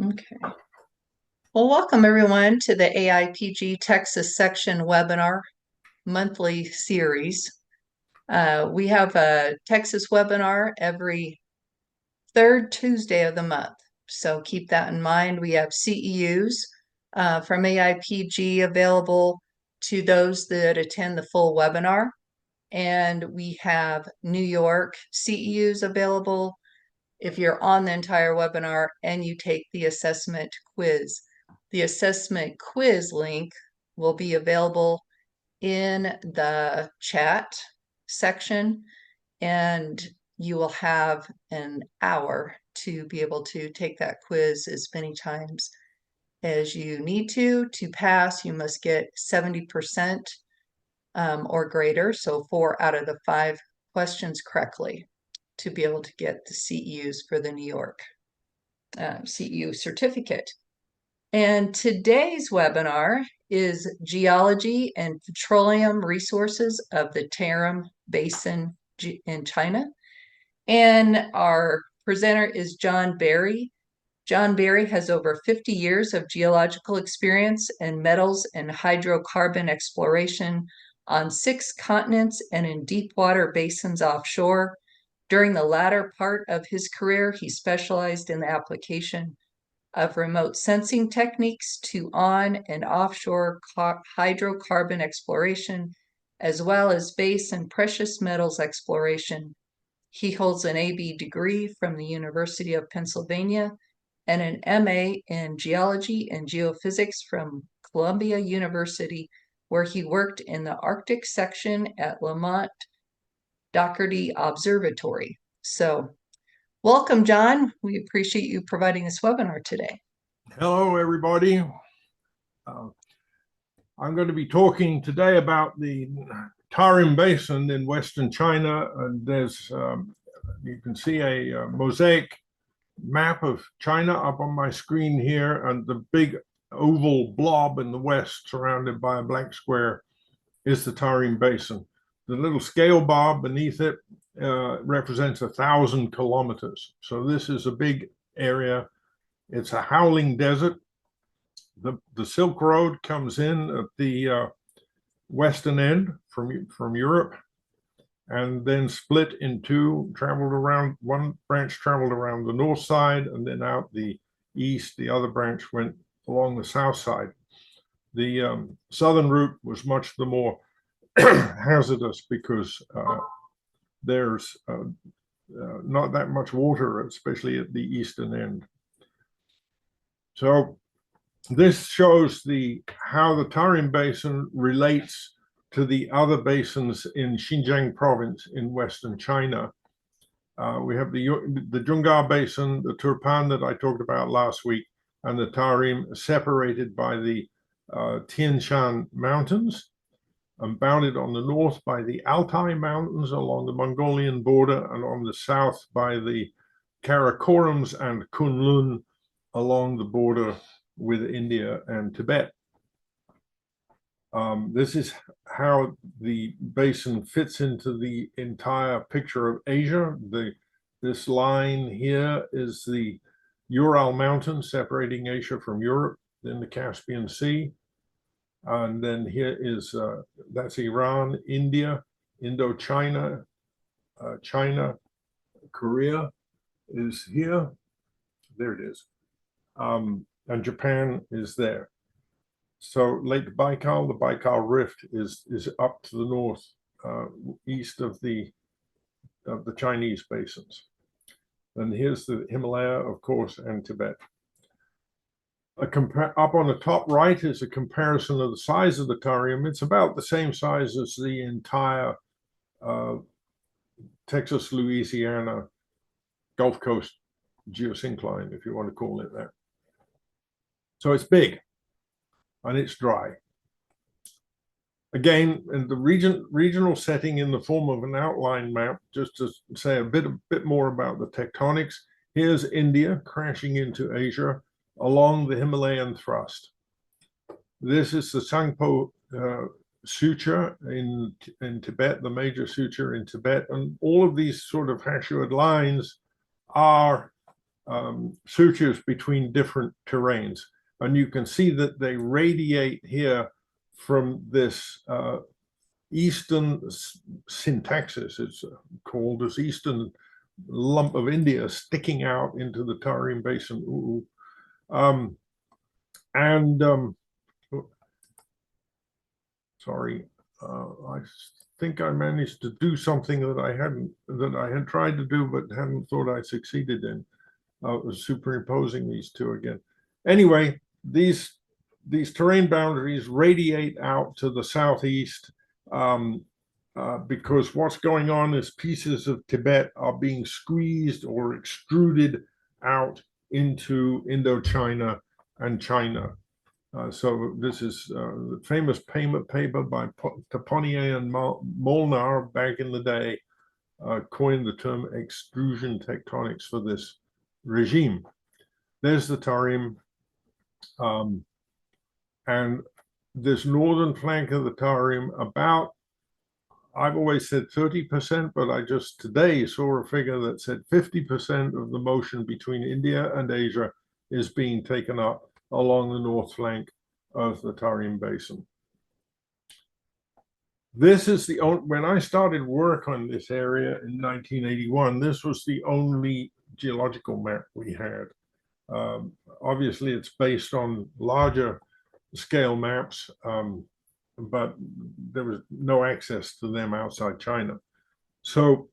Okay. Well, welcome everyone to the AIPG Texas section webinar monthly series. We have a Texas webinar every third Tuesday of the month. So keep that in mind. We have CEUs from AIPG available to those that attend the full webinar. And we have New York CEUs available if you're on the entire webinar and you take the assessment quiz. The assessment quiz link will be available in the chat section, and you will have an hour to be able to take that quiz as many times as you need to. To pass, you must get 70% or greater, so 4 out of the 5 questions correctly to be able to get the CEUs for the New York CEU certificate. And today's webinar is Geology and Petroleum Resources of the Tarim Basin in China. And our presenter is John Berry. John Berry has over 50 years of geological experience in metals and hydrocarbon exploration on 6 continents and in deep water basins offshore. During the latter part of his career, he specialized in the application of remote sensing techniques to on and offshore hydrocarbon exploration, as well as base and precious metals exploration. He holds an AB degree from the University of Pennsylvania and an MA in geology and geophysics from Columbia University, where he worked in the Arctic section at Lamont Doherty Observatory. So welcome, John. We appreciate you providing this webinar today. Hello, everybody. I'm going to be talking today about the Tarim Basin in Western China. And there's, you can see a mosaic map of China up on my screen here, and the big oval blob in the west surrounded by a black square is the Tarim Basin. The little scale bar beneath it represents 1,000 kilometers. So this is a big area. It's a howling desert. The Silk Road comes in at the western end from Europe, and then split in two, traveled around, one branch traveled around the north side and then out the east. The other branch went along the south side. The southern route was much the more hazardous because there's not that much water, especially at the eastern end. So this shows how the Tarim Basin relates to the other basins in Xinjiang province in Western China. We have the Jungar Basin, the Turpan that I talked about last week, and the Tarim separated by the Tian Shan Mountains and bounded on the north by the Altai Mountains along the Mongolian border, and on the south by the Karakorums and Kunlun along the border with India and Tibet. This is how the basin fits into the entire picture of Asia. This line here is the Ural Mountains separating Asia from Europe, then the Caspian Sea. And then here is, that's Iran, India, Indochina, China, Korea is here. There it is. And Japan is there. So Lake Baikal, the Baikal Rift is up to the north, east of the Chinese basins. And here's the Himalaya, of course, and Tibet. Up on the top right is a comparison of the size of the Tarim. It's about the same size as the entire Texas, Louisiana Gulf Coast geosyncline, if you want to call it that. So it's big and it's dry. Again, in the regional setting in the form of an outline map, just to say a bit more about the tectonics. Here's India crashing into Asia along the Himalayan thrust. This is the Tsangpo suture in Tibet, the major suture in Tibet, and all of these sort of hachured lines are sutures between different terrains. And you can see that they radiate here from this eastern syntaxis, it's called this eastern lump of India sticking out into the Tarim Basin. Sorry, I think I managed to do something that I had tried to do but hadn't thought I succeeded in. Superimposing these two again. Anyway, these terrain boundaries radiate out to the southeast because what's going on is pieces of Tibet are being squeezed or extruded out into Indochina and China. So this is the famous paper by Taponnier and Molnar back in the day coined the term extrusion tectonics for this regime. There's the Tarim, and this northern flank of the Tarim, about, I've always said 30%, but I just today saw a figure that said 50% of the motion between India and Asia is being taken up along the north flank of the Tarim Basin. This is the only, when I started work on this area in 1981, this was the only geological map we had. Obviously, it's based on larger scale maps, but there was no access to them outside China. So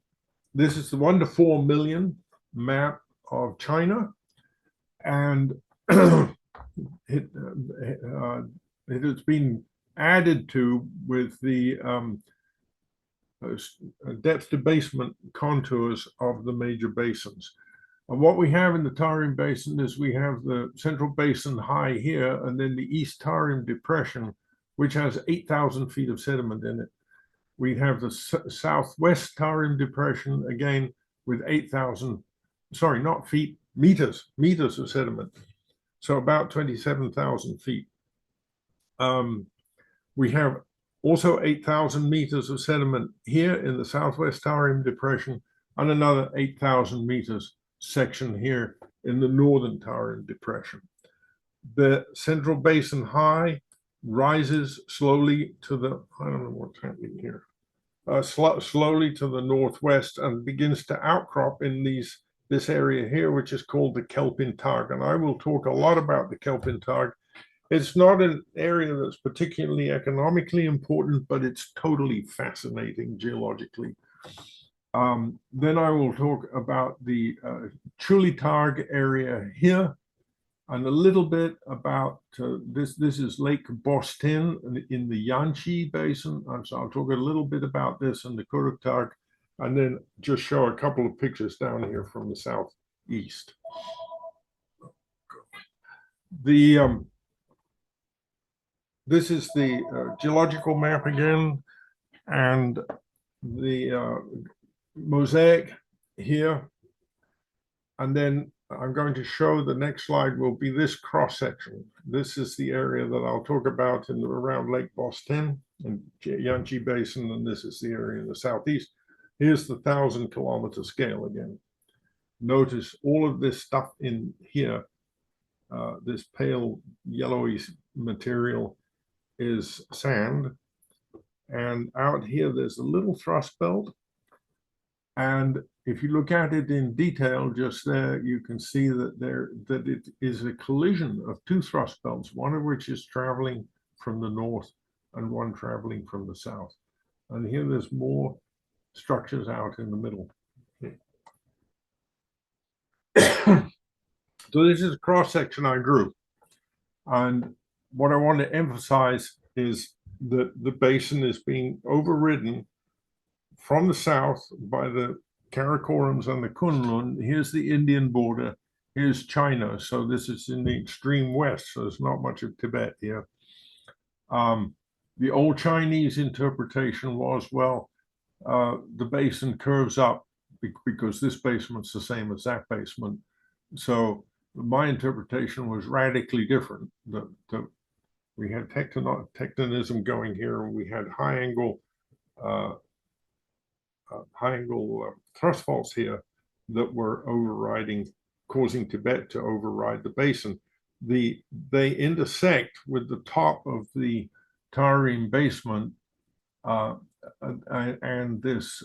this is the 1 to 4 million map of China, and it has been added to with the depth debasement contours of the major basins. And what we have in the Tarim Basin is we have the Central Basin high here, and then the East Tarim Depression, which has 8,000 feet of sediment in it. We have the Southwest Tarim Depression, again, with 8,000, sorry, not feet, meters of sediment. So about 27,000 feet. We have also 8,000 meters of sediment here in the Southwest Tarim Depression, and another 8,000 meters section here in the Northern Tarim Depression. The Central Basin High rises slowly to the, I don't know what's happening here, slowly to the northwest and begins to outcrop in this area here, which is called the Kelpin Targ. And I will talk a lot about the Kelpin Targ. It's not an area that's particularly economically important, but it's totally fascinating geologically. Then I will talk about the Chuli Targ area here, and a little bit about this. This is Lake Bostin in the Yanchi Basin. So I'll talk a little bit about this and the Kuruk Targ, and then just show a couple of pictures down here from the southeast. This is the geological map again, and the mosaic here. And then I'm going to show the next slide will be this cross section. This is the area that I'll talk about in around Lake Bostin and Yanchi Basin, and this is the area in the southeast. Here's the 1,000-kilometer scale again. Notice all of this stuff in here, this pale yellowy material is sand, and out here there's a little thrust belt, and if you look at it in detail just there, you can see that it is a collision of two thrust belts, one of which is traveling from the north and one traveling from the south. And here there's more structures out in the middle. So this is a cross section I drew, and what I want to emphasize is that the basin is being overridden from the south by the Karakorums and the Kunlun. Here's the Indian border. Here's China. So this is in the extreme west. So there's not much of Tibet here. The old Chinese interpretation was, well, the basin curves up because this basement's the same as that basement. So my interpretation was radically different. We had tectonism going here, and we had high angle thrust faults here that were overriding causing Tibet to override the basin. They intersect with the top of the Tarim Basin and this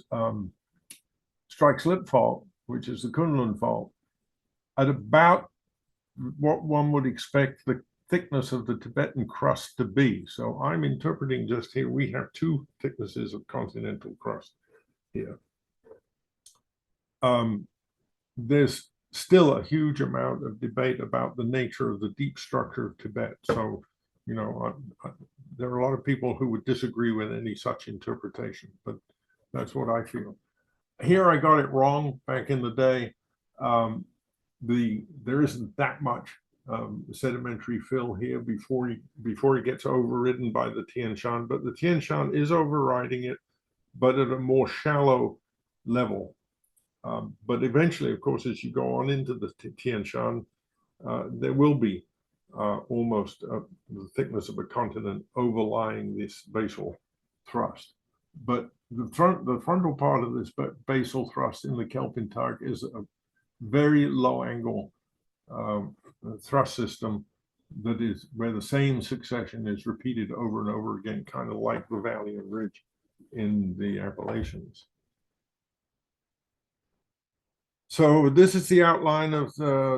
strike-slip fault, which is the Kunlun fault, at about what one would expect the thickness of the Tibetan crust to be. So I'm interpreting just here, we have two thicknesses of continental crust here. There's still a huge amount of debate about the nature of the deep structure of Tibet. So, you know, there are a lot of people who would disagree with any such interpretation, but that's what I feel. Here I got it wrong back in the day. There isn't that much sedimentary fill here before it gets overridden by the Tian Shan, but the Tian Shan is overriding it, but at a more shallow level. But eventually, of course, as you go on into the Tian Shan, there will be almost the thickness of a continent overlying this basal thrust. But the frontal part of this basal thrust in the Kelpin Targ is a very low angle thrust system that is where the same succession is repeated over and over again, kind of like the valley and ridge in the Appalachians. So this is the outline of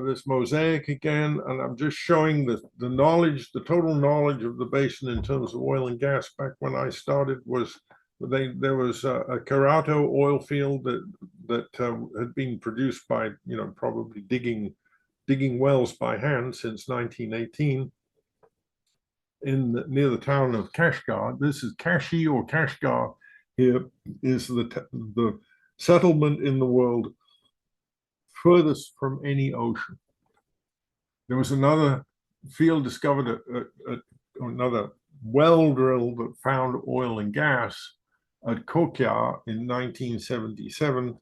this mosaic again, and I'm just showing the knowledge, the total knowledge of the basin in terms of oil and gas. Back when I started, there was a Carato oil field that had been produced by, you know, probably digging wells by hand since 1918 near the town of Kashgar. This is Kashi or Kashgar. Here is the settlement in the world furthest from any ocean. There was another field discovered, another well drill that found oil and gas at Kokya in 1977.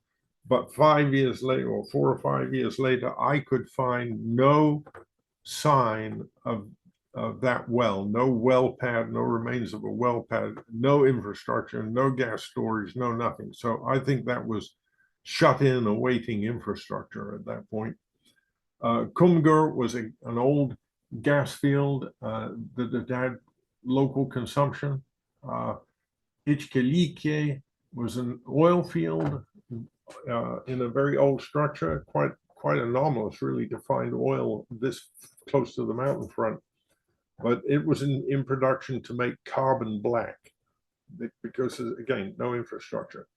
But 5 years later, or 4 or 5 years later, I could find no sign of that well, no well pad, no remains of a well pad, no infrastructure, no gas storage, no nothing. So I think that was shut in awaiting infrastructure at that point. Kumgur was an old gas field that had local consumption. Ichkelike was an oil field in a very old structure, quite anomalous really to find oil this close to the mountain front. But it was in production to make carbon black because, again, no infrastructure.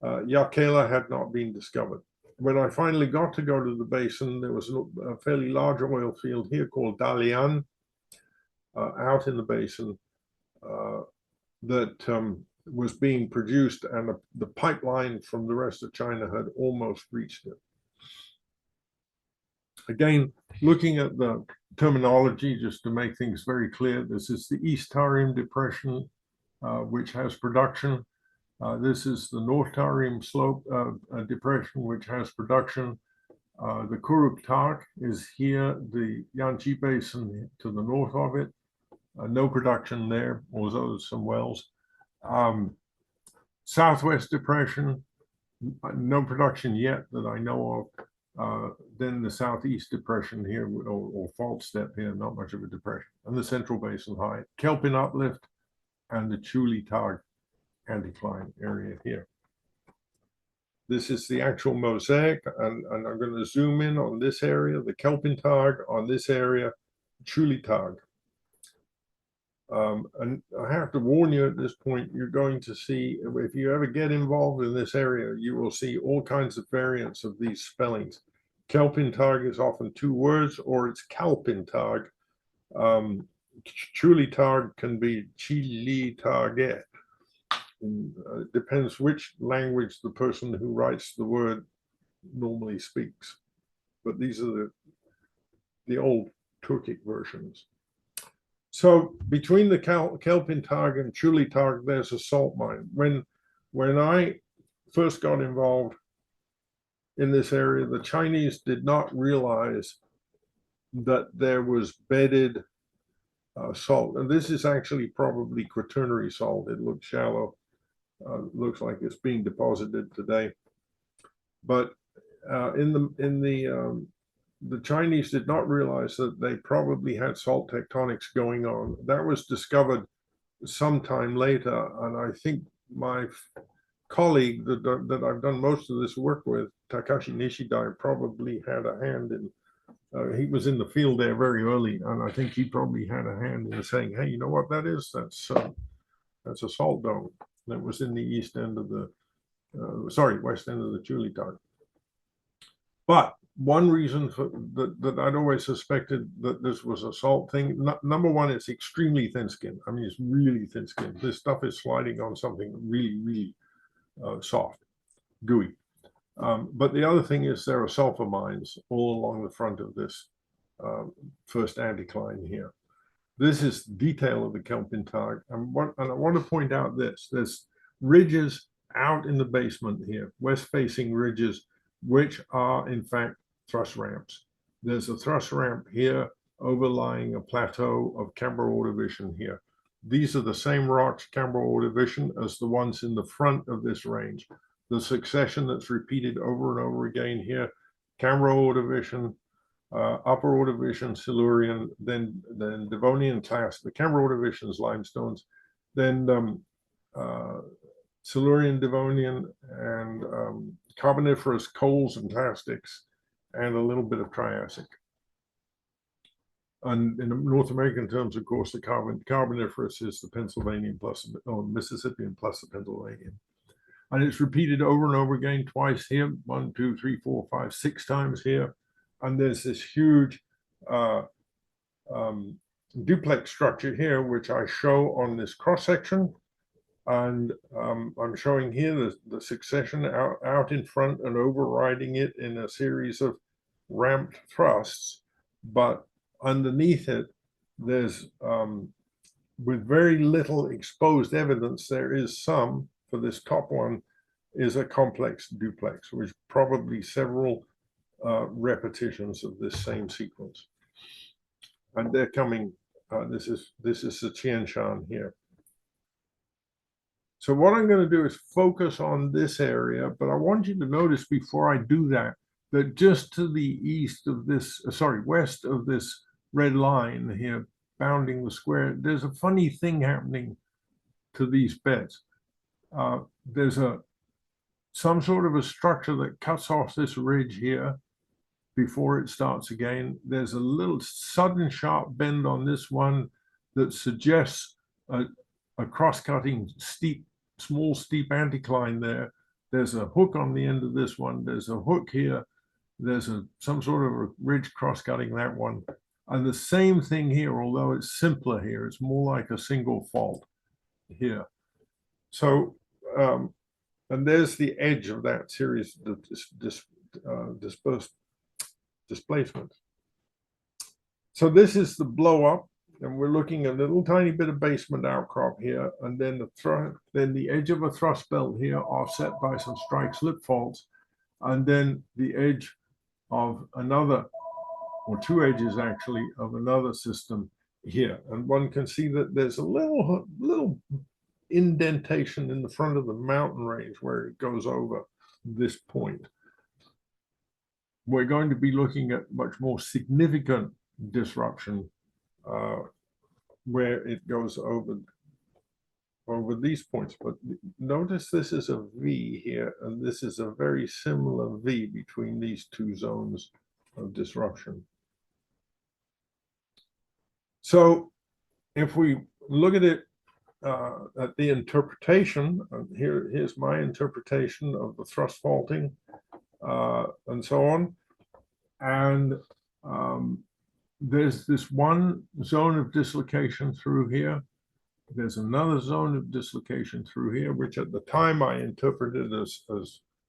Yakela had not been discovered. When I finally got to go to the basin, there was a fairly large oil field here called Dalian out in the basin that was being produced, and the pipeline from the rest of China had almost reached it. Again, looking at the terminology, just to make things very clear, this is the East Tarim Depression, which has production. This is the North Tarim Slope Depression, which has production. The Kuruk Tark is here, the Yanchi Basin to the north of it. No production there, although there's some wells. Southwest Depression, no production yet that I know of. Then the Southeast Depression here, or fault step here, not much of a depression. And the Central Basin High, Kelpin Uplift, and the Chuli Targ anticline area here. This is the actual mosaic, and I'm going to zoom in on this area, the Kelpin Targ, on this area, Chuli Targ. And I have to warn you at this point, you're going to see, if you ever get involved in this area, you will see all kinds of variants of these spellings. Kelpin Targ is often two words, or it's Kalpin Targ. Chuli Targ can be Chili Target. It depends which language the person who writes the word normally speaks. But these are the old Turkic versions. So between the Kelpin Targ and Chuli Targ, there's a salt mine. When I first got involved in this area, the Chinese did not realize that there was bedded salt. And this is actually probably quaternary salt. It looks shallow. Looks like it's being deposited today. But in the the Chinese did not realize that they probably had salt tectonics going on. That was discovered sometime later, and I think my colleague that I've done most of this work with, Takashi Nishidai, probably had a hand in. He was in the field there very early, and I think he probably had a hand in saying, "Hey, you know what that is? That's a salt dome that was in the east end of the, west end of the Chulitan." But one reason for that I'd always suspected that this was a salt thing. Number one, it's extremely thin skin. I mean, it's really thin skin. This stuff is sliding on something really, really soft, gooey. But the other thing is there are sulfur mines all along the front of this first anticline here. This is detail of the Kelpentag. And I want to point out this. There's ridges out in the basement here, west-facing ridges, which are in fact thrust ramps. There's a thrust ramp here overlying a plateau of Camber Ordovician here. These are the same rocks, Camber Ordovician, as the ones in the front of this range. The succession that's repeated over and over again here, Camber Ordovician, Upper Ordovician, Silurian, then Devonian class, the Camber Ordovicians, limestones, then Silurian, Devonian, and Carboniferous coals and clastics, and a little bit of Triassic. And in North American terms, of course, the Carboniferous is the Pennsylvanian plus, or Mississippian plus the Pennsylvanian. And it's repeated over and over again, twice here, 1, 2, 3, 4, 5, 6 times here. And there's this huge duplex structure here, which I show on this cross section. And I'm showing here the succession out in front and overriding it in a series of ramped thrusts. But underneath it, there's, with very little exposed evidence, there is some, for this top one, is a complex duplex, which probably several repetitions of this same sequence. And they're coming, this is the Tian Shan here. So what I'm going to do is focus on this area, but I want you to notice before I do that, that just to the east of this, west of this red line here, bounding the square, there's a funny thing happening to these beds. There's some sort of a structure that cuts off this ridge here before it starts again. There's a little sudden sharp bend on this one that suggests a cross-cutting small steep anticline there. There's a hook on the end of this one. There's a hook here. There's some sort of a ridge cross-cutting that one. And the same thing here, although it's simpler here. It's more like a single fault here. So, and there's the edge of that series of dispersed displacement. So this is the blow up, and we're looking at a little tiny bit of basement outcrop here, and then the edge of a thrust belt here offset by some strike slip faults, and then the edge of another, or two edges actually, of another system here. And one can see that there's a little indentation in the front of the mountain range where it goes over this point. We're going to be looking at much more significant disruption where it goes over these points. But notice this is a V here, and this is a very similar V between these two zones of disruption. So if we look at it at the interpretation, here's my interpretation of the thrust faulting and so on. And there's this one zone of dislocation through here. There's another zone of dislocation through here, which at the time I interpreted as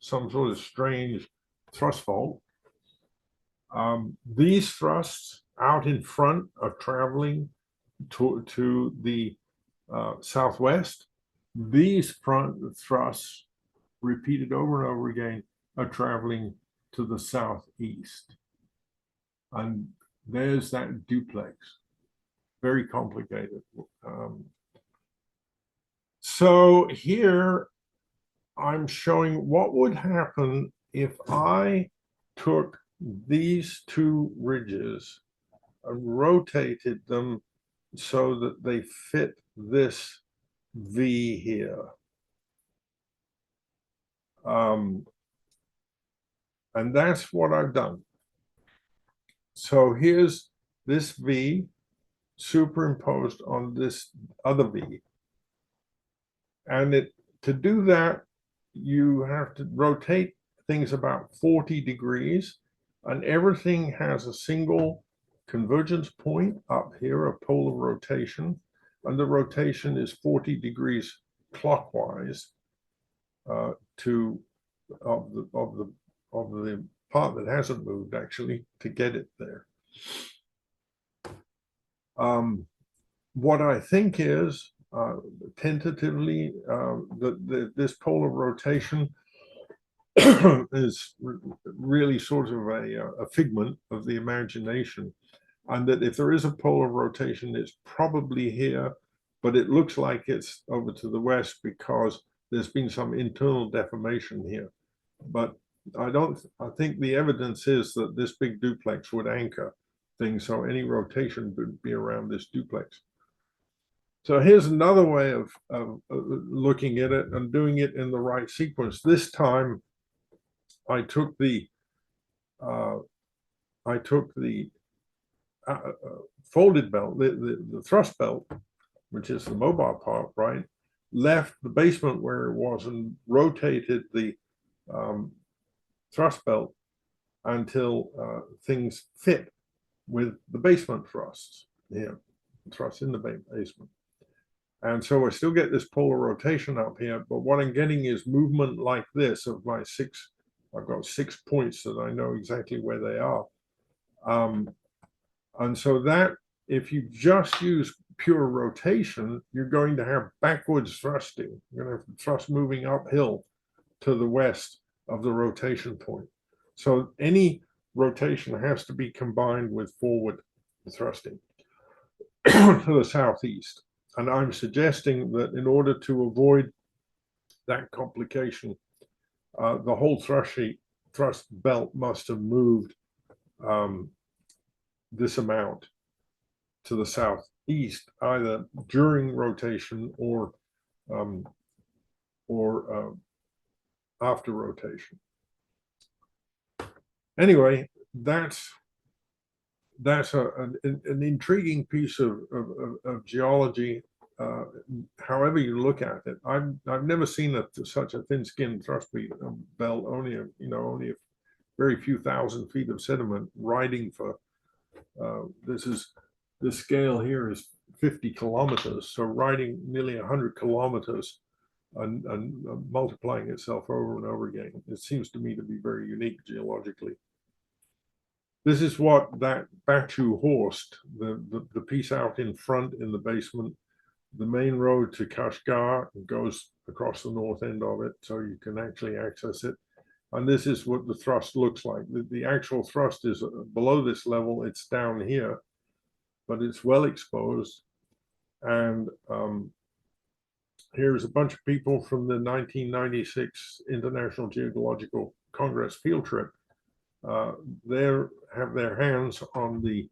some sort of strange thrust fault. These thrusts out in front are traveling to the southwest. These front thrusts, repeated over and over again, are traveling to the southeast. And there's that duplex. Very complicated. So here I'm showing what would happen if I took these two ridges and rotated them so that they fit this V here. And that's what I've done. So here's this V superimposed on this other V. And to do that, you have to rotate things about 40 degrees, and everything has a single convergence point up here, a polar rotation, and the rotation is 40 degrees clockwise of the part that hasn't moved, actually, to get it there. What I think is tentatively that this polar rotation is really sort of a figment of the imagination, and that if there is a polar rotation, it's probably here, but it looks like it's over to the west because there's been some internal deformation here. But I think the evidence is that this big duplex would anchor things, so any rotation would be around this duplex. So here's another way of looking at it and doing it in the right sequence. This time, I took the folded belt, the thrust belt, which is the mobile part, right? Left the basement where it was and rotated the thrust belt until things fit with the basement thrusts here, thrust in the basement. And so I still get this polar rotation up here, but what I'm getting is movement like this of my six. I've got 6 points that I know exactly where they are. And so that if you just use pure rotation, you're going to have backwards thrusting. You're going to have thrust moving uphill to the west of the rotation point. So any rotation has to be combined with forward thrusting to the southeast. And I'm suggesting that in order to avoid that complication, the whole thrust belt must have moved this amount to the southeast, either during rotation or after rotation. Anyway, that's an intriguing piece of geology. However you look at it, I've never seen such a thin-skinned thrust belt. Only a very few thousand feet of sediment riding for. This scale here is 50 kilometers, so riding nearly 100 kilometers and multiplying itself over and over again. It seems to me to be very unique geologically. This is what that Batu Horst, the piece out in front in the basement, the main road to Kashgar goes across the north end of it, so you can actually access it. And this is what the thrust looks like. The actual thrust is below this level, it's down here, but it's well exposed. And here's a bunch of people from the 1996 International Geological Congress field trip. They have their hands on the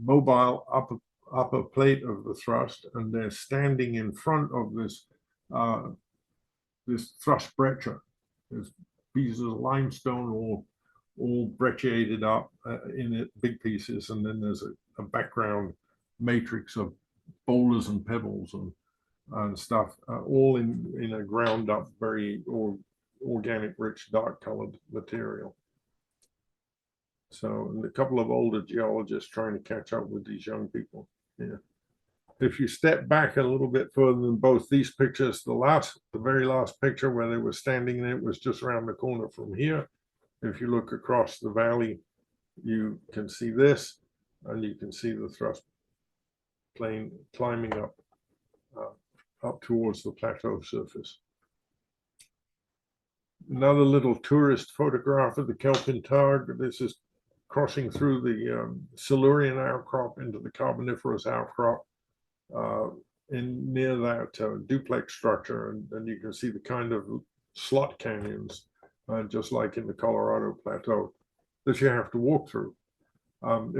mobile upper plate of the thrust, and they're standing in front of this thrust breccia. There's pieces of limestone all brecciated up in it, big pieces, and then there's a background matrix of boulders and pebbles and stuff, all in a ground up, very organic, rich, dark colored material. So a couple of older geologists trying to catch up with these young people. Yeah. If you step back a little bit further than both these pictures, the very last picture where they were standing there was just around the corner from here. If you look across the valley, you can see this, and you can see the thrust plane climbing up towards the plateau surface. Another little tourist photograph of the Kelpin Targ. This is crossing through the Silurian outcrop into the Carboniferous outcrop near that duplex structure, and you can see the kind of slot canyons, just like in the Colorado Plateau. that you have to walk through. I've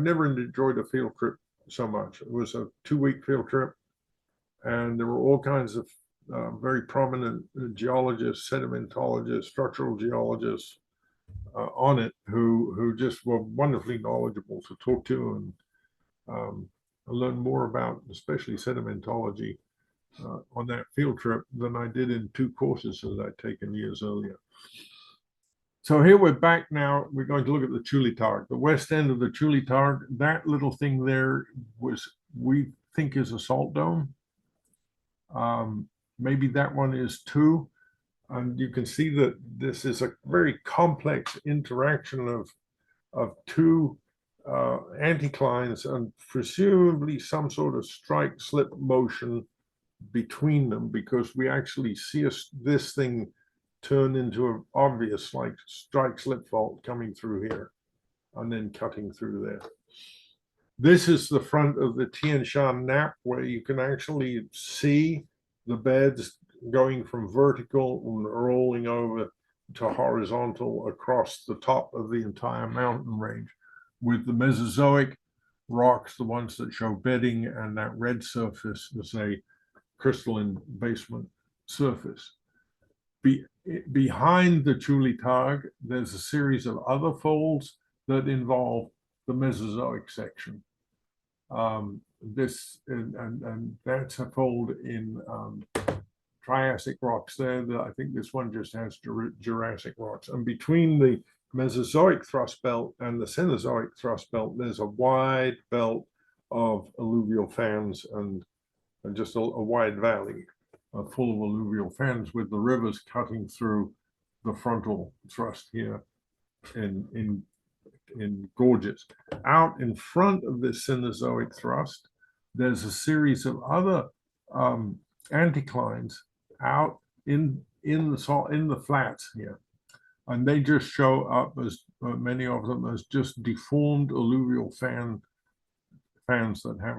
never enjoyed a field trip so much. It was a 2-week field trip, and there were all kinds of very prominent geologists, sedimentologists, structural geologists on it who just were wonderfully knowledgeable to talk to, and I learned more about especially sedimentology on that field trip than I did in 2 courses that I'd taken years earlier. So here we're back now. We're going to look at the Chulitag, the west end of the Chulitag. That little thing there we think is a salt dome. Maybe that one is too. And you can see that this is a very complex interaction of 2 anticlines and presumably some sort of strike slip motion between them, because we actually see this thing turn into an obvious like strike slip fault coming through here and then cutting through there. This is the front of the Tian Shan Nap, where you can actually see the beds going from vertical and rolling over to horizontal across the top of the entire mountain range, with the Mesozoic rocks, the ones that show bedding, and that red surface is a crystalline basement surface. Behind the Chulitag, there's a series of other folds that involve the Mesozoic section. That's a fold in Triassic rocks there. I think this one just has Jurassic rocks. And between the Mesozoic thrust belt and the Cenozoic thrust belt, there's a wide belt of alluvial fans and just a wide valley full of alluvial fans, with the rivers cutting through the frontal thrust here in gorges. Out in front of this Cenozoic thrust, there's a series of other anticlines out in the flats here, and they just show up as many of them as just deformed alluvial fans that have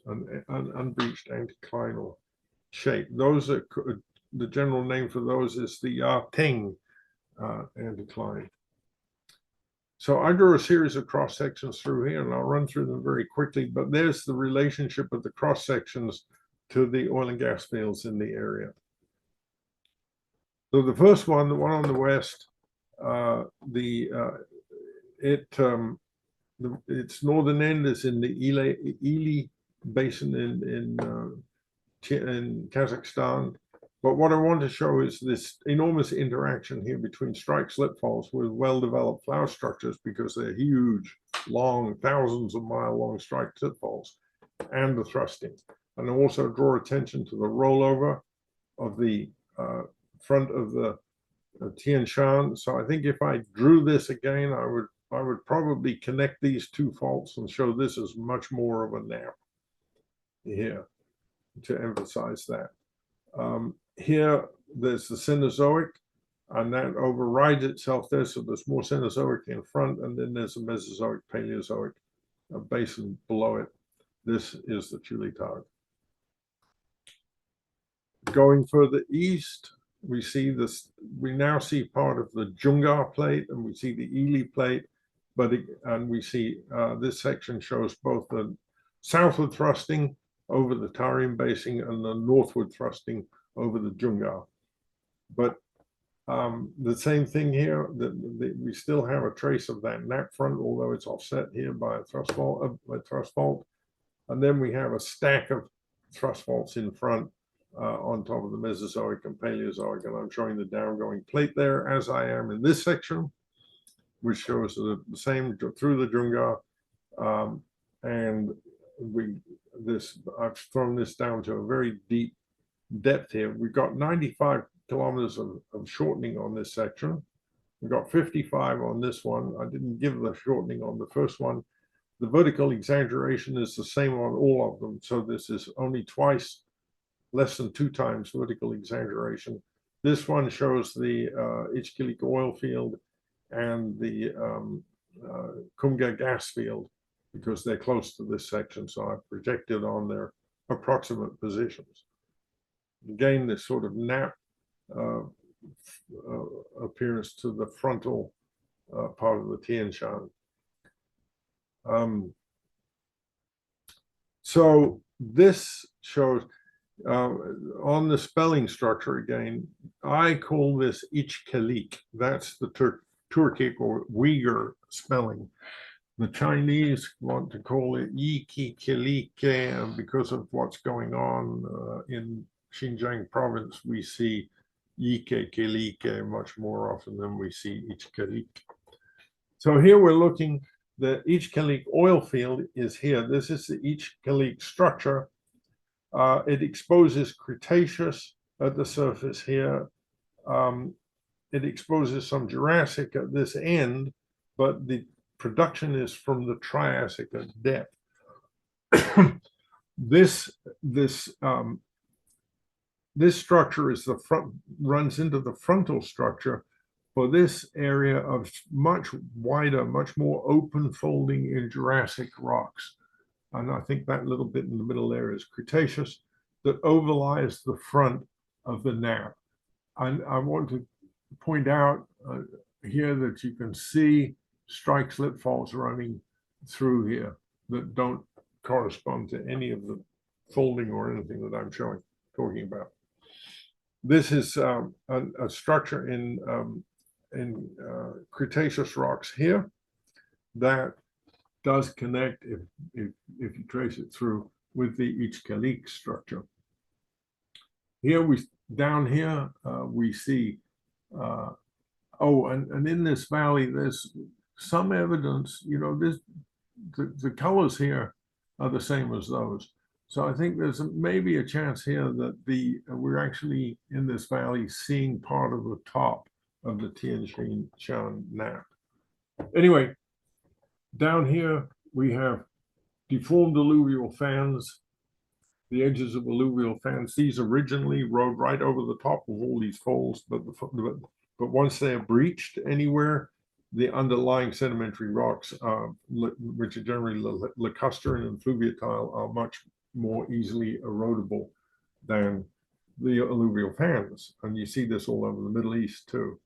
an unbreached anticlinal shape. Those are the general name for those is the Yateng anticline. So I drew a series of cross sections through here, and I'll run through them very quickly. But there's the relationship of the cross sections to the oil and gas fields in the area. So the first one, the one on the west, its northern end is in the Ili Basin in Kazakhstan. But what I want to show is this enormous interaction here between strike slip faults with well-developed flow structures, because they're huge, long, thousands of mile long strike slip faults, and the thrusting. And I also draw attention to the rollover of the front of the Tian Shan. So I think if I drew this again, I would probably connect these 2 faults and show this as much more of a nap here to emphasize that. Here, there's the Cenozoic, and that overrides itself there. So there's more Cenozoic in front, and then there's a Mesozoic, Paleozoic basin below it. This is the Chulitag. Going further east, we see this. We now see part of the Jungar plate, and we see the Ili plate, and we see this section shows both the southward thrusting over the Tarim Basin and the northward thrusting over the Jungar. But the same thing here, we still have a trace of that nap front, although it's offset here by a thrust fault. And then we have a stack of thrust faults in front on top of the Mesozoic and Paleozoic. And I'm showing the downgoing plate there, as I am in this section, which shows the same through the Jungar. And I've thrown this down to a very deep depth here. We've got 95 kilometers of shortening on this section. We've got 55 on this one. I didn't give the shortening on the first one. The vertical exaggeration is the same on all of them. So this is only twice, less than 2 times vertical exaggeration. This one shows the Ichkilik oil field and the Kumga gas field, because they're close to this section. So I've projected on their approximate positions. Again, this sort of nap appearance to the frontal part of the Tian Shan. So this shows on the spelling structure again, I call this Ichkelik. That's the Turkic or Uyghur spelling. The Chinese want to call it Yikikelike because of what's going on in Xinjiang province. We see Yikekelike much more often than we see Ichkelik. So here we're looking, the Ichkelik oil field is here. This is the Ichkelik structure. It exposes Cretaceous at the surface here. It exposes some Jurassic at this end, but the production is from the Triassic at depth. This structure is the front, runs into the frontal structure for this area of much wider, much more open folding in Jurassic rocks. And I think that little bit in the middle there is Cretaceous that overlies the front of the nap. And I want to point out here that you can see strike slip faults running through here that don't correspond to any of the folding or anything that I'm talking about. This is a structure in Cretaceous rocks here that does connect, if you trace it through, with the Ichkelik structure. Here down here we see, and in this valley there's some evidence, the colors here are the same as those. So I think there's maybe a chance here that we're actually in this valley seeing part of the top of the Tian Shan nap. Anyway, down here we have deformed alluvial fans, the edges of alluvial fans. These originally rode right over the top of all these folds, but once they are breached anywhere, the underlying sedimentary rocks, which are generally lacustrine and fluviatile, are much more easily erodible than the alluvial fans. And you see this all over the Middle East too.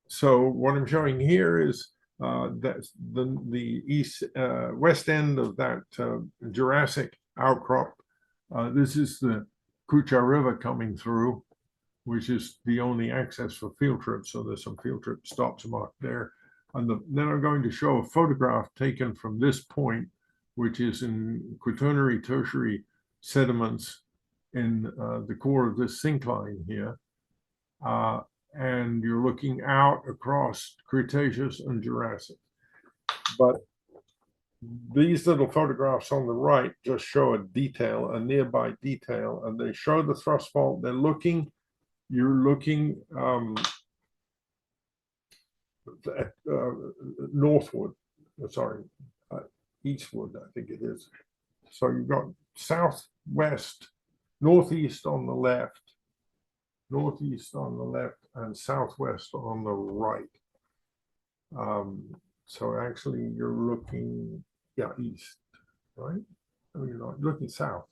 So what I'm showing here is that the west end of that Jurassic outcrop. This is the Kucha River coming through, which is the only access for field trips. So there's some field trip stops marked there. And then I'm going to show a photograph taken from this point, which is in Quaternary Tertiary sediments in the core of this syncline here. And you're looking out across Cretaceous and Jurassic. But these little photographs on the right just show a nearby detail, and they show the thrust fault. You're looking northward, eastward, I think it is. So you've got southwest, northeast on the left, and southwest on the right. So actually you're looking, east, right? I mean, you're not looking south.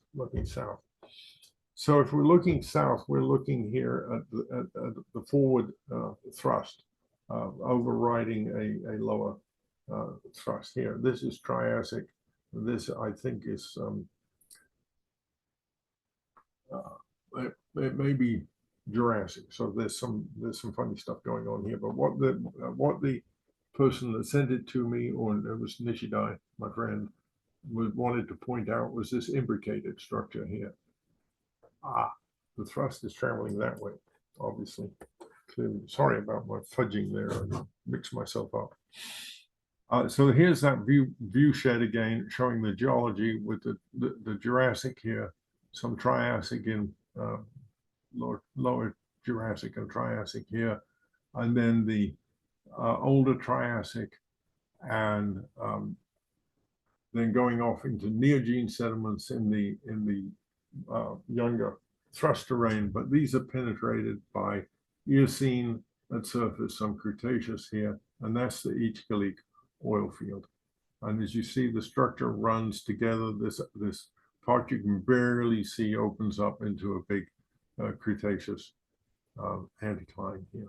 So if we're looking south, we're looking here at the forward thrust, overriding a lower thrust here. This is Triassic. This, I think, is it may be Jurassic. So there's some funny stuff going on here. But what the person that sent it to me, or it was Nishidai, my friend, wanted to point out was this imbricated structure here. The thrust is traveling that way, obviously. Clearly, sorry about my fudging there. I mixed myself up. So here's that view shed again, showing the geology with the Jurassic here, some Triassic in lower Jurassic and Triassic here, and then the older Triassic, and then going off into Neogene sediments in the younger thrust terrain. But these are penetrated by Eocene at surface, some Cretaceous here, and that's the Ichkelik oil field. And as you see, the structure runs together. This part you can barely see opens up into a big Cretaceous anticline here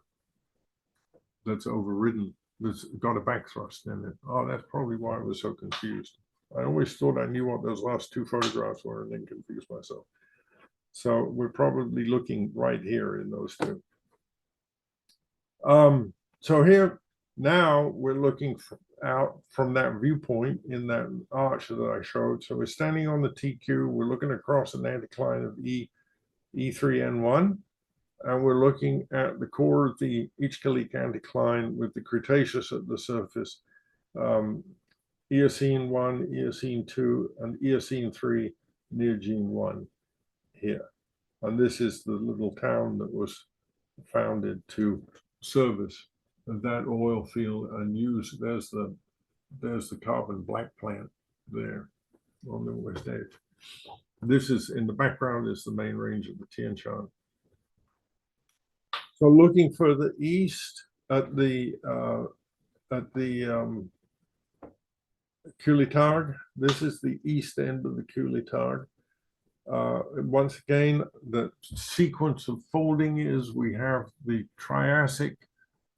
that's overridden, that's got a back thrust in it. Oh, that's probably why I was so confused. I always thought I knew what those last two photographs were and then confused myself. So we're probably looking right here in those two. So here now we're looking out from that viewpoint in that arch that I showed. So we're standing on the TQ, we're looking across an anticline of E3N1, and we're looking at the core of the Ichthalic anticline with the Cretaceous at the surface, Eocene 1, Eocene 2, and Eocene 3 Neogene 1 here. And this is the little town that was founded to service that oil field and use. There's the carbon black plant there on the west edge. This is in the background is the main range of the Tian Shan. So looking further east at the Kulitarg, this is the east end of the Kulitarg. Once again, the sequence of folding is we have the Triassic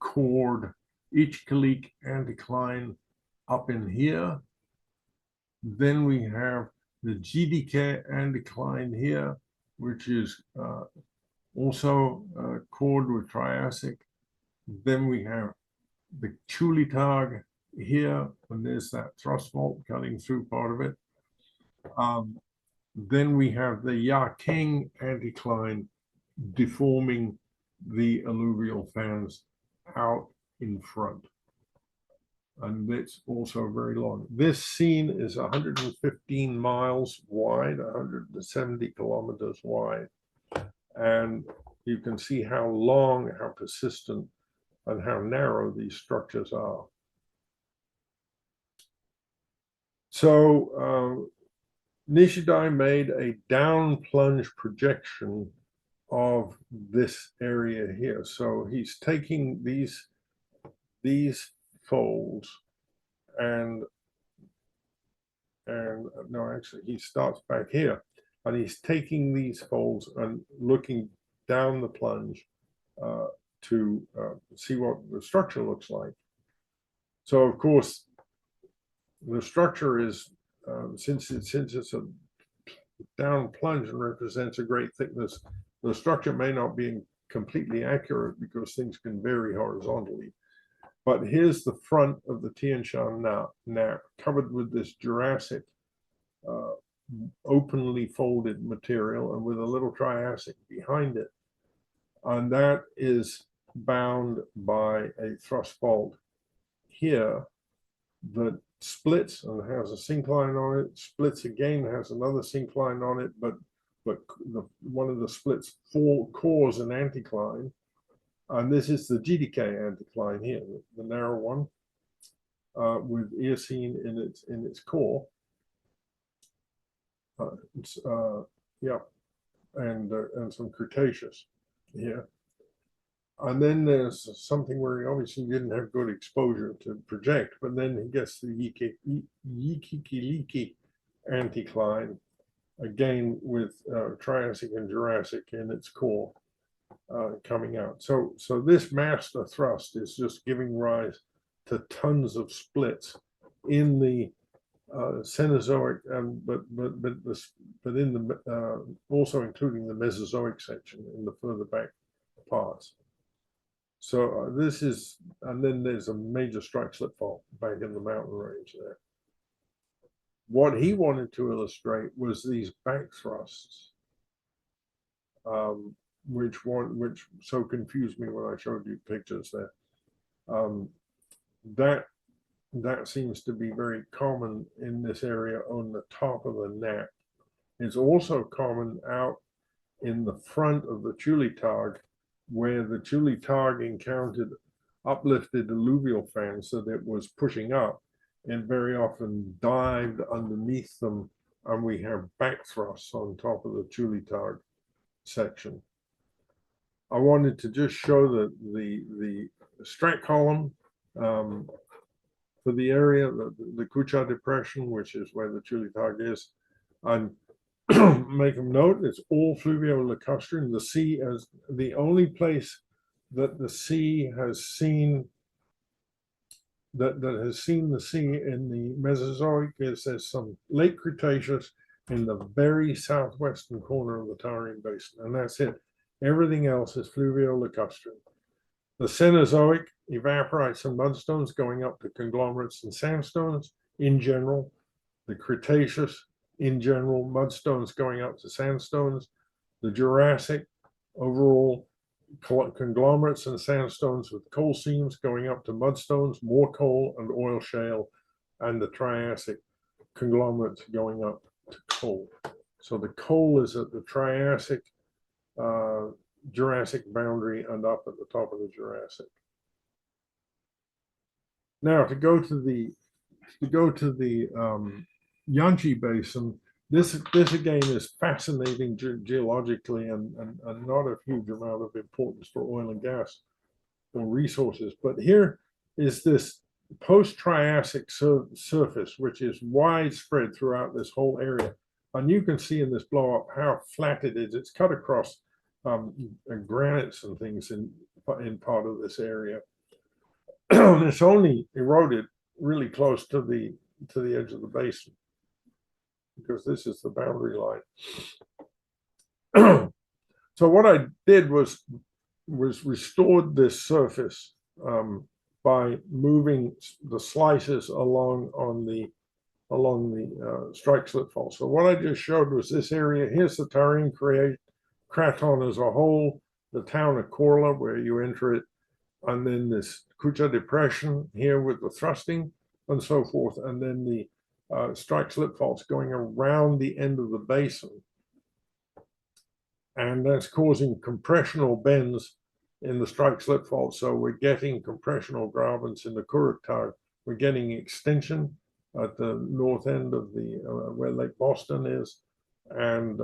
cored Ichthalic anticline up in here. Then we have the GDK anticline here, which is also cored with Triassic. Then we have the Kulitarg here, and there's that thrust fault cutting through part of it. Then we have the Yaking anticline deforming the alluvial fans out in front. And it's also very long. This scene is 115 miles wide, 170 kilometers wide. And you can see how long, how persistent, and how narrow these structures are. So Nishidai made a down plunge projection of this area here. So he's taking these folds and no, actually he starts back here and he's taking these folds and looking down the plunge to see what the structure looks like. So of course the structure is since it's a down plunge and represents a great thickness, the structure may not be completely accurate because things can vary horizontally. But here's the front of the Tian Shan now covered with this Jurassic openly folded material and with a little Triassic behind it. And that is bound by a thrust fault here that splits and has a syncline on it, splits again, has another syncline on it, but one of the splits cores an anticline. And this is the GDK anticline here, the narrow one, with Eocene in its core. Yeah, and some Cretaceous here. And then there's something where he obviously didn't have good exposure to project, but then he gets the Yikikiliki anticline, again with Triassic and Jurassic in its core coming out. So this master thrust is just giving rise to tons of splits in the Cenozoic, but in the also including the Mesozoic section in the further back parts. So this is, and then there's a major strike slip fault back in the mountain range there. What he wanted to illustrate was these back thrusts, which so confused me when I showed you pictures there. That seems to be very common in this area on the top of the neck. It's also common out in the front of the Kulitarg, where the Kulitarg encountered uplifted alluvial fans that it was pushing up, and very often dived underneath them, and we have back thrusts on top of the Kulitarg section. I wanted to just show the strat column for the area, the Kucha Depression, which is where the Kulitarg is, and make a note, it's all fluvio-lacustrine. The sea is the only place that the sea has seen that has seen the sea in the Mesozoic is there's some late Cretaceous in the very southwestern corner of the Tarim Basin, and that's it. Everything else is fluvio-lacustrine. The Cenozoic evaporites and mudstones going up to conglomerates and sandstones in general. The Cretaceous in general, mudstones going up to sandstones. The Jurassic overall conglomerates and sandstones with coal seams going up to mudstones, more coal and oil shale, and the Triassic conglomerates going up to coal. So the coal is at the Triassic, Jurassic boundary and up at the top of the Jurassic. Now to go to the Yanchi Basin, this again is fascinating geologically and not a huge amount of importance for oil and gas or resources. But here is this post-Triassic surface, which is widespread throughout this whole area. And you can see in this blow up how flat it is. It's cut across granites and things in part of this area. It's only eroded really close to the edge of the basin, because this is the boundary line. So what I did was restored this surface by moving the slices along the strike slip fault. So what I just showed was this area. Here's the Tarim Craton as a whole, the town of Korla where you enter it, and then this Kucha Depression here with the thrusting and so forth, and then the strike slip faults going around the end of the basin. And that's causing compressional bends in the strike slip fault. So we're getting compressional grabens in the Kuruk. We're getting extension at the north end of the where Lake Boston is. And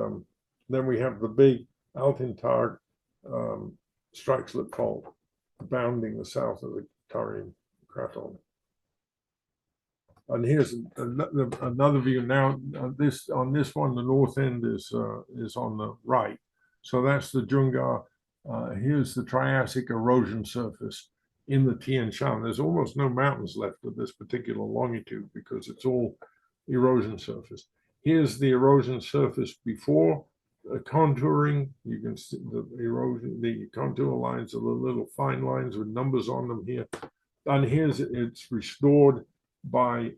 then we have the big Altintag strike slip fault bounding the south of the Tarim Craton. And here's another view. Now, on this one, the north end is on the right. So that's the Jungar. Here's the Triassic erosion surface in the Tian Shan. There's almost no mountains left at this particular longitude because it's all erosion surface. Here's the erosion surface before contouring. You can see the erosion, the contour lines are the little fine lines with numbers on them here. And here's it's restored by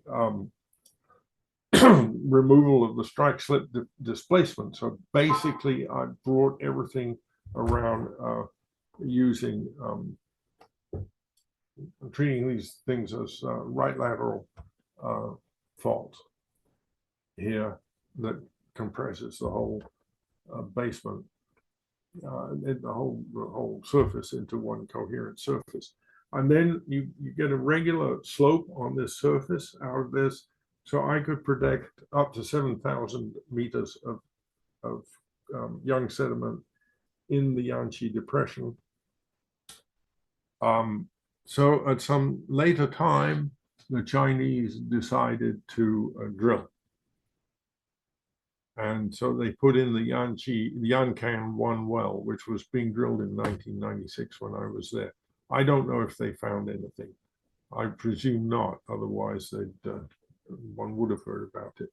removal of the strike slip displacement. So basically, I brought everything around using treating these things as right lateral fault here that compresses the whole basement, the whole surface into one coherent surface. And then you get a regular slope on this surface out of this. So I could predict up to 7,000 meters of young sediment in the Yanchi Depression. So at some later time, the Chinese decided to drill. And so they put in the Yancan 1 well, which was being drilled in 1996 when I was there. I don't know if they found anything. I presume not, otherwise one would have heard about it.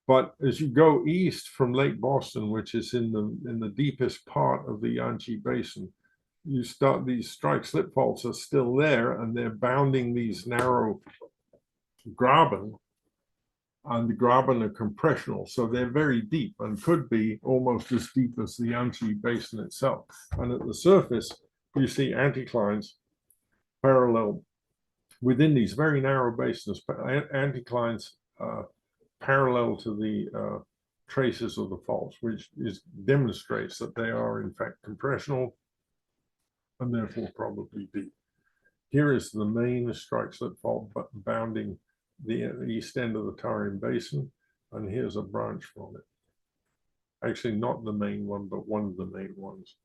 But as you go east from Lake Boston, which is in the deepest part of the Yanchi Basin, you start, these strike slip faults are still there, and they're bounding these narrow graben, and the graben are compressional, so they're very deep and could be almost as deep as the Yanchi Basin itself. And at the surface, you see anticlines parallel within these very narrow basins, anticlines parallel to the traces of the faults, which demonstrates that they are in fact compressional and therefore probably deep. Here is the main strike slip fault bounding the east end of the Tarim Basin, and here's a branch from it. Actually, not the main one, but one of the main ones.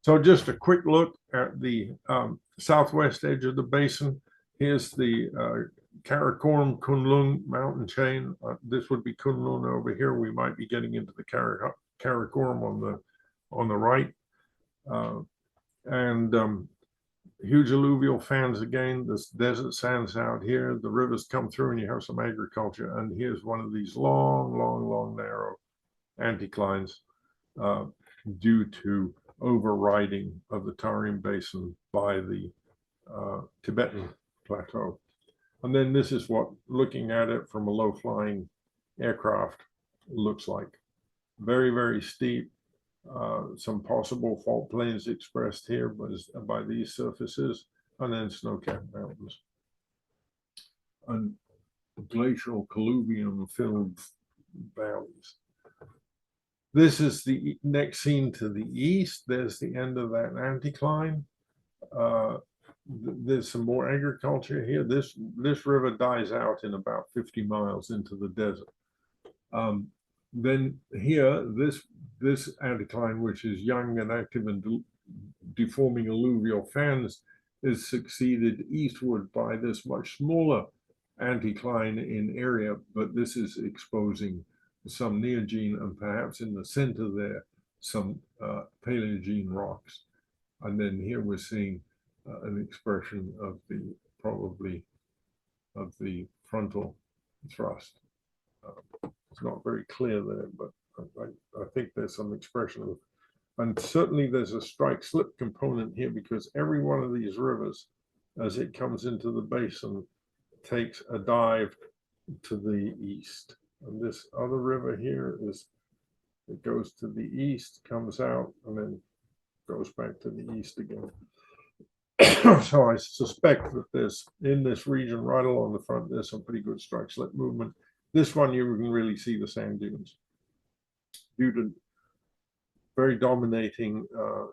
So just a quick look at the southwest edge of the basin. Here's the Karakoram Kunlun mountain chain. This would be Kunlun over here. We might be getting into the Karakoram on the right. And huge alluvial fans again. This desert sands out here. The rivers come through and you have some agriculture. And here's one of these long, narrow anticlines due to overriding of the Tarim Basin by the Tibetan Plateau. And then this is what looking at it from a low-flying aircraft looks like. Very, very steep. Some possible fault planes expressed here by these surfaces, and then snow-capped mountains. And glacial colluvium-filled valleys. This is the next scene to the east. There's the end of that anticline. There's some more agriculture here. This river dies out in about 50 miles into the desert. Then here, this anticline, which is young and active and deforming alluvial fans, is succeeded eastward by this much smaller anticline in area, but this is exposing some neogene and perhaps in the center there, some paleogene rocks. And then here we're seeing an expression of the probably of the frontal thrust. It's not very clear there, but I think there's some expression of, and certainly there's a strike slip component here because every one of these rivers, as it comes into the basin, takes a dive to the east. And this other river here it goes to the east, comes out, and then goes back to the east again. So I suspect that there's, in this region right along the front, there's some pretty good strike slip movement. This one, you can really see the sand dunes due to very dominating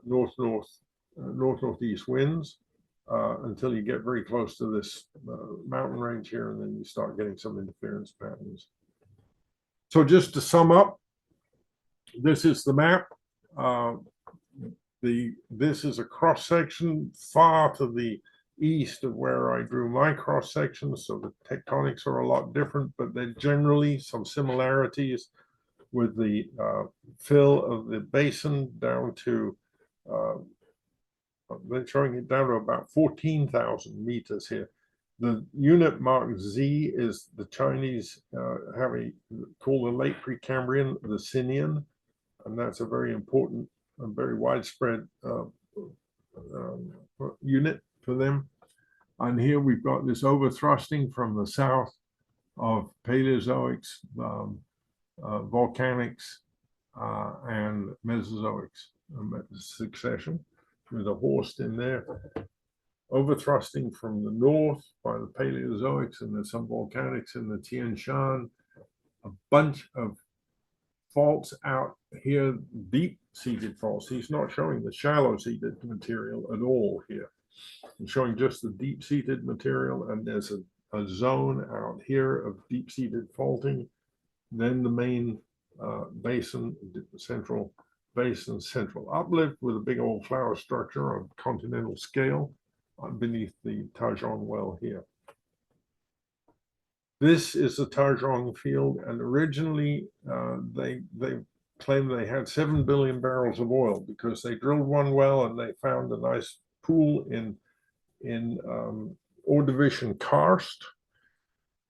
north-northeast winds until you get very close to this mountain range here, and then you start getting some interference patterns. So just to sum up, this is the map. This is a cross section far to the east of where I drew my cross sections, so the tectonics are a lot different, but they're generally some similarities with the fill of the basin down to they're showing it down to about 14,000 meters here. The unit marked Z is the Chinese called the late Precambrian, the Sinian, and that's a very important and very widespread unit for them. And here we've got this overthrusting from the south of Paleozoics, volcanics, and Mesozoics succession with a horst in there. Overthrusting from the north by the Paleozoics, and there's some volcanics in the Tian Shan, a bunch of faults out here, deep-seated faults. He's not showing the shallow-seated material at all here. He's showing just the deep-seated material, and there's a zone out here of deep-seated faulting. Then the main basin, central basin, central uplift with a big old flower structure on continental scale beneath the Tajong well here. This is the Tajong field, and originally they claimed they had 7 billion barrels of oil because they drilled one well and they found a nice pool in Ordovician karst,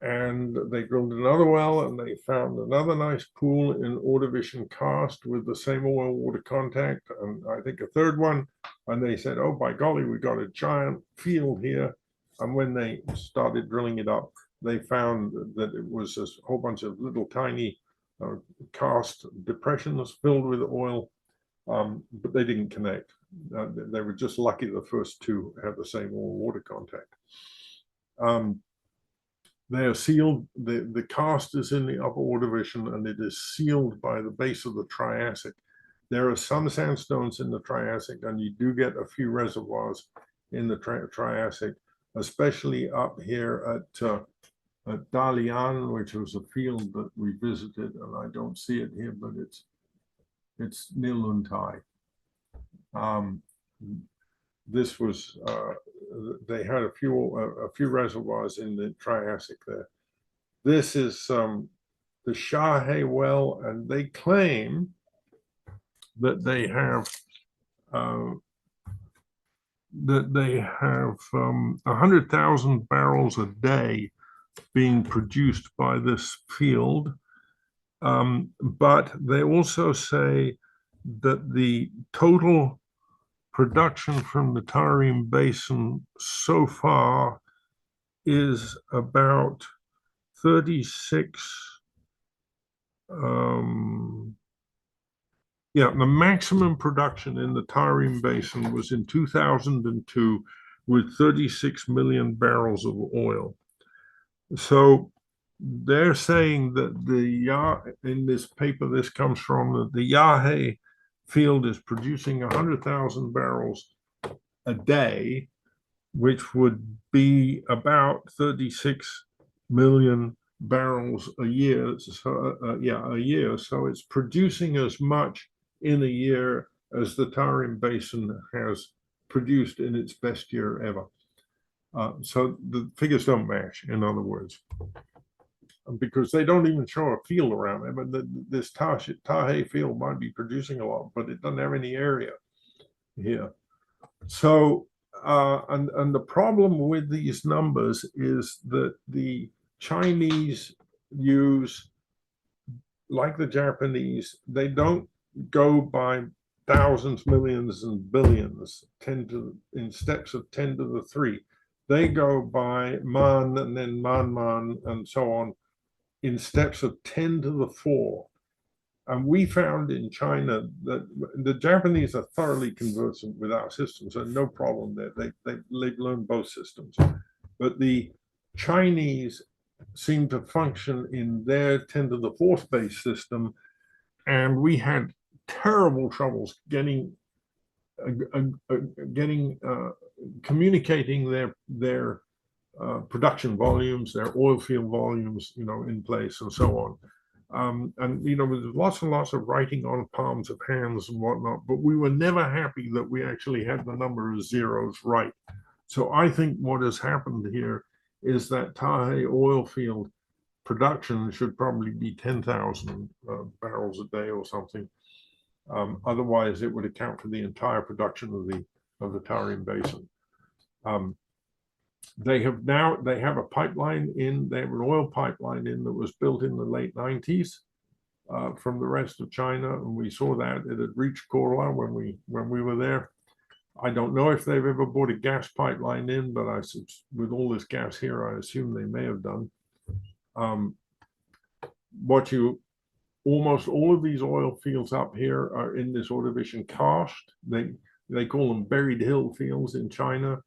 and they drilled another well and they found another nice pool in Ordovician karst with the same oil water contact, and I think a third one, and they said, oh by golly, we got a giant field here. And when they started drilling it up, they found that it was a whole bunch of little tiny karst depressions filled with oil, but they didn't connect. They were just lucky the first two had the same oil water contact. They are sealed. The karst is in the upper Ordovician, and it is sealed by the base of the Triassic. There are some sandstones in the Triassic, and you do get a few reservoirs in the Triassic, especially up here at Dalian, which was a field that we visited, and I don't see it here, but it's near Luntai. this was they had a few reservoirs in the Triassic there. This is the Shahe well, and they claim that they have uh, 100,000 barrels a day being produced by this field. But they also say that the total production from the Tarim Basin so far is about 36. The maximum production in the Tarim Basin was in 2002 with 36 million barrels of oil. So they're saying that in this paper this comes from, that the Yahe field is producing 100,000 barrels a day, which would be about 36 million barrels a year. So, a year. So it's producing as much in a year as the Tarim Basin has produced in its best year ever. So the figures don't match, in other words, because they don't even show a field around it. But this Tahe field might be producing a lot, but it doesn't have any area here. So, and the problem with these numbers is that the Chinese use, like the Japanese, they don't go by thousands, millions, and billions, in steps of 10 to the 3. They go by man and then man, and so on, in steps of 10 to the 4. And we found in China that the Japanese are thoroughly conversant with our systems, and no problem there. They've learned both systems. But the Chinese seem to function in their 10 to the 4th base system, and we had terrible troubles communicating their production volumes, their oil field volumes, in place, and so on. And there's lots and lots of writing on palms of hands and whatnot, but we were never happy that we actually had the number of zeros right. So I think what has happened here is that Tahe oil field production should probably be 10,000 barrels a day or something. Otherwise, it would account for the entire production of the Tarim Basin. They have a pipeline in. They have an oil pipeline in that was built in the late 90s from the rest of China, and we saw that it had reached Korla when we were there. I don't know if they've ever brought a gas pipeline in, but with all this gas here, I assume they may have done. Almost all of these oil fields up here are in this Ordovician karst. They call them buried hill fields in China,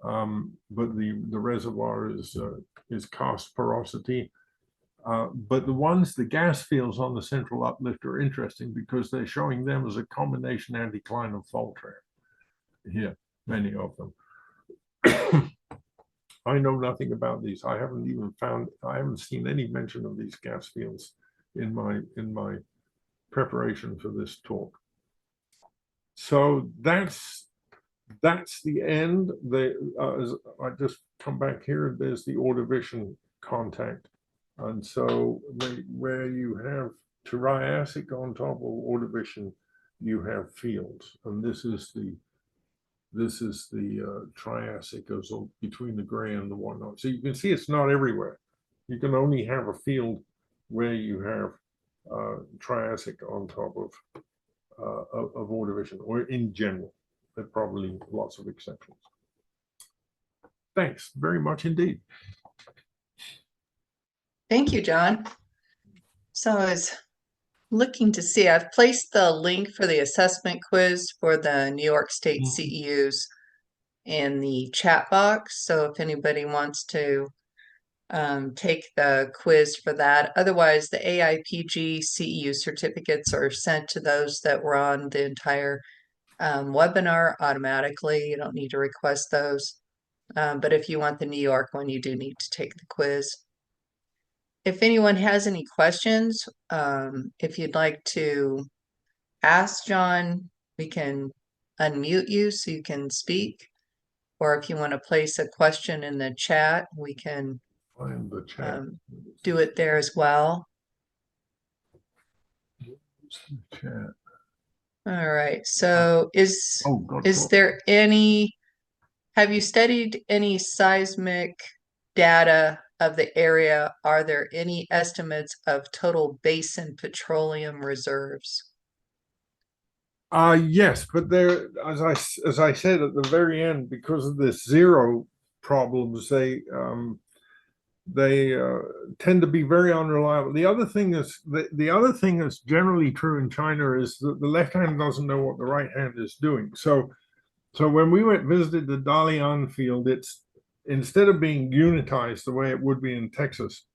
but the reservoir is karst porosity. But the gas fields on the central uplift are interesting because they're showing them as a combination anticline and fault trap. Here, many of them. I know nothing about these. I haven't seen any mention of these gas fields in my preparation for this talk. So that's the end. I just come back here, there's the Ordovician contact. And so where you have Triassic on top of Ordovician, you have fields. And this is the Triassic goes between the gray and the whatnot. So you can see it's not everywhere. You can only have a field where you have Triassic on top of Ordovician, or in general. There are probably lots of exceptions. Thanks very much indeed. Thank you, John. So I was looking to see, I've placed the link for the assessment quiz for the New York State CEUs in the chat box. So if anybody wants to take the quiz for that. Otherwise, the AIPG CEU certificates are sent to those that were on the entire webinar automatically. You don't need to request those. But if you want the New York one, you do need to take the quiz. If anyone has any questions, if you'd like to ask John, we can unmute you so you can speak. Or if you want to place a question in the chat, we can Find the chat. do it there as well. Chat. All right. So Oh, God. is there any, have you studied any seismic data of the area? Are there any estimates of total basin petroleum reserves? Yes, but there, as I said at the very end, because of this zero problems, they tend to be very unreliable. The other thing is the other thing that's generally true in China is that the left hand doesn't know what the right hand is doing. So when we went visited the Dalian field, it's instead of being unitized the way it would be in Texas,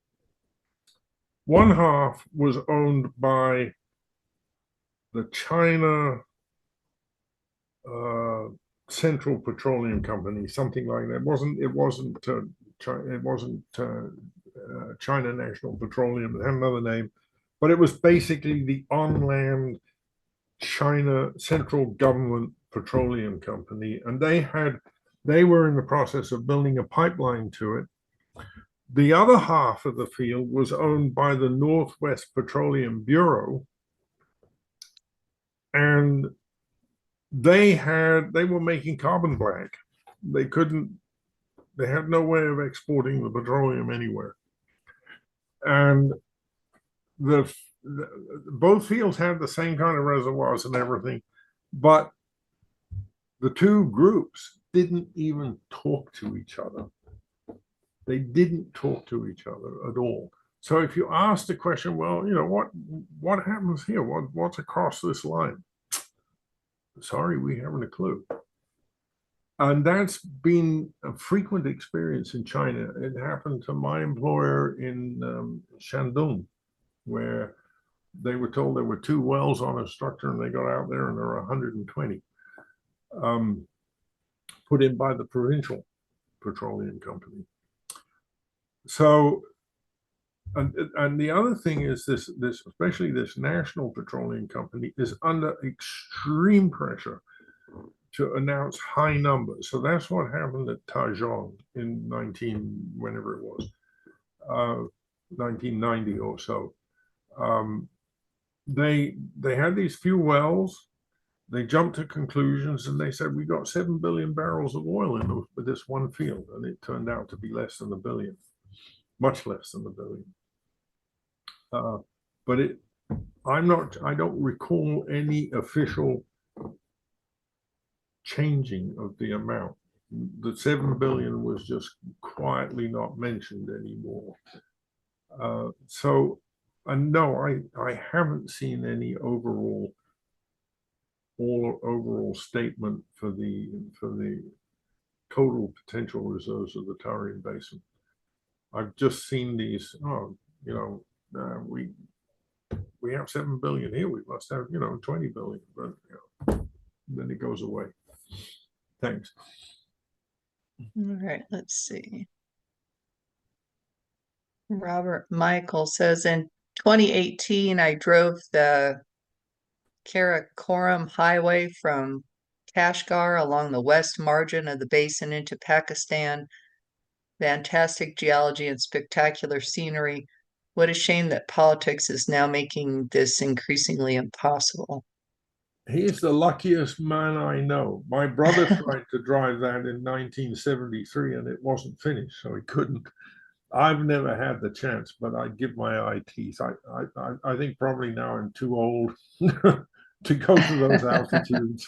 one half was owned by the China Central Petroleum Company, something like that. It wasn't China National Petroleum. It had another name, but it was basically the on-land China Central Government Petroleum Company, and they were in the process of building a pipeline to it. The other half of the field was owned by the Northwest Petroleum Bureau, and they were making carbon black. They had no way of exporting the petroleum anywhere. And both fields had the same kind of reservoirs and everything, but the two groups didn't even talk to each other. They didn't talk to each other at all. So if you ask the question, well, what happens here? What's across this line? Sorry, we haven't a clue. And that's been a frequent experience in China. It happened to my employer in Shandong, where they were told there were 2 wells on a structure, and they got out there and there were 120 put in by the provincial petroleum company. So, and the other thing is this especially this national petroleum company is under extreme pressure to announce high numbers. So that's what happened at Taiwan in whenever it was, 1990 or so. They had these few wells. They jumped to conclusions and they said, we got 7 billion barrels of oil in with this one field. And it turned out to be less than a billion, much less than a billion. But I don't recall any official changing of the amount. The 7 billion was just quietly not mentioned anymore. No, I haven't seen any overall statement for the total potential reserves of the Tarim Basin. I've just seen these. We have 7 billion here. We must have 20 billion, but then it goes away. Thanks. All right, let's see. Robert Michael says, in 2018, I drove the Karakoram Highway from Kashgar along the west margin of the basin into Pakistan. Fantastic geology and spectacular scenery. What a shame that politics is now making this increasingly impossible. He is the luckiest man I know. My brother tried to drive that in 1973 and it wasn't finished, so he couldn't. I've never had the chance, but I'd give my eye teeth. I think probably now I'm too old to go to those altitudes.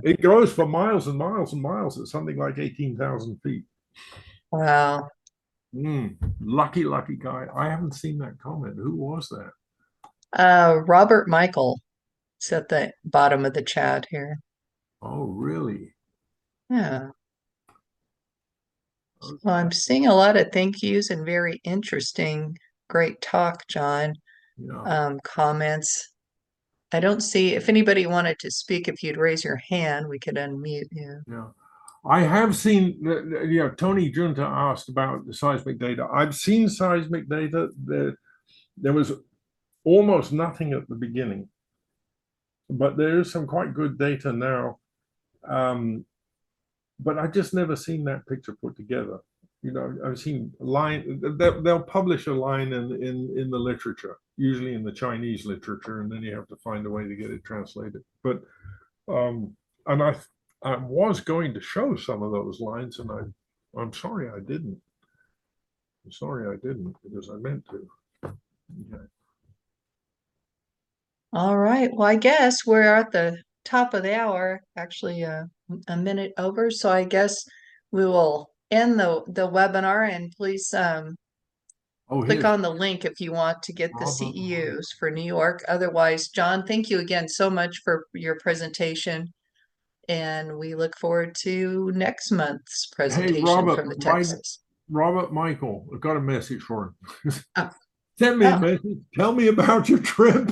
It goes for miles and miles and miles at something like 18,000 feet. Wow. Lucky guy. I haven't seen that comment. Who was that? Robert Michael. It's at the bottom of the chat here. Oh, really? Yeah. Well, I'm seeing a lot of thank yous and very interesting, great talk, John. Yeah. Comments. I don't see if anybody wanted to speak. If you'd raise your hand, we could unmute you. Yeah. I have seen, Tony Junta asked about the seismic data. I've seen seismic data. There was almost nothing at the beginning. but there is some quite good data now. But I just never seen that picture put together. You know, I've seen line, they'll publish a line in the literature, usually in the Chinese literature, and then you have to find a way to get it translated. But and I was going to show some of those lines, and I'm sorry I didn't. I'm sorry I didn't because I meant to. Okay. All right. Well, I guess we're at the top of the hour, actually a minute over. So I guess we will end the webinar, and please Oh, click here's on the link if you want to get the Robert. CEUs for New York. Otherwise, John, thank you again so much for your presentation. And we look forward to next month's Hey, presentation Robert, from the Texas. Robert Michael, I've got a message for him. Oh. Send me a Oh. message. Tell me about your trip.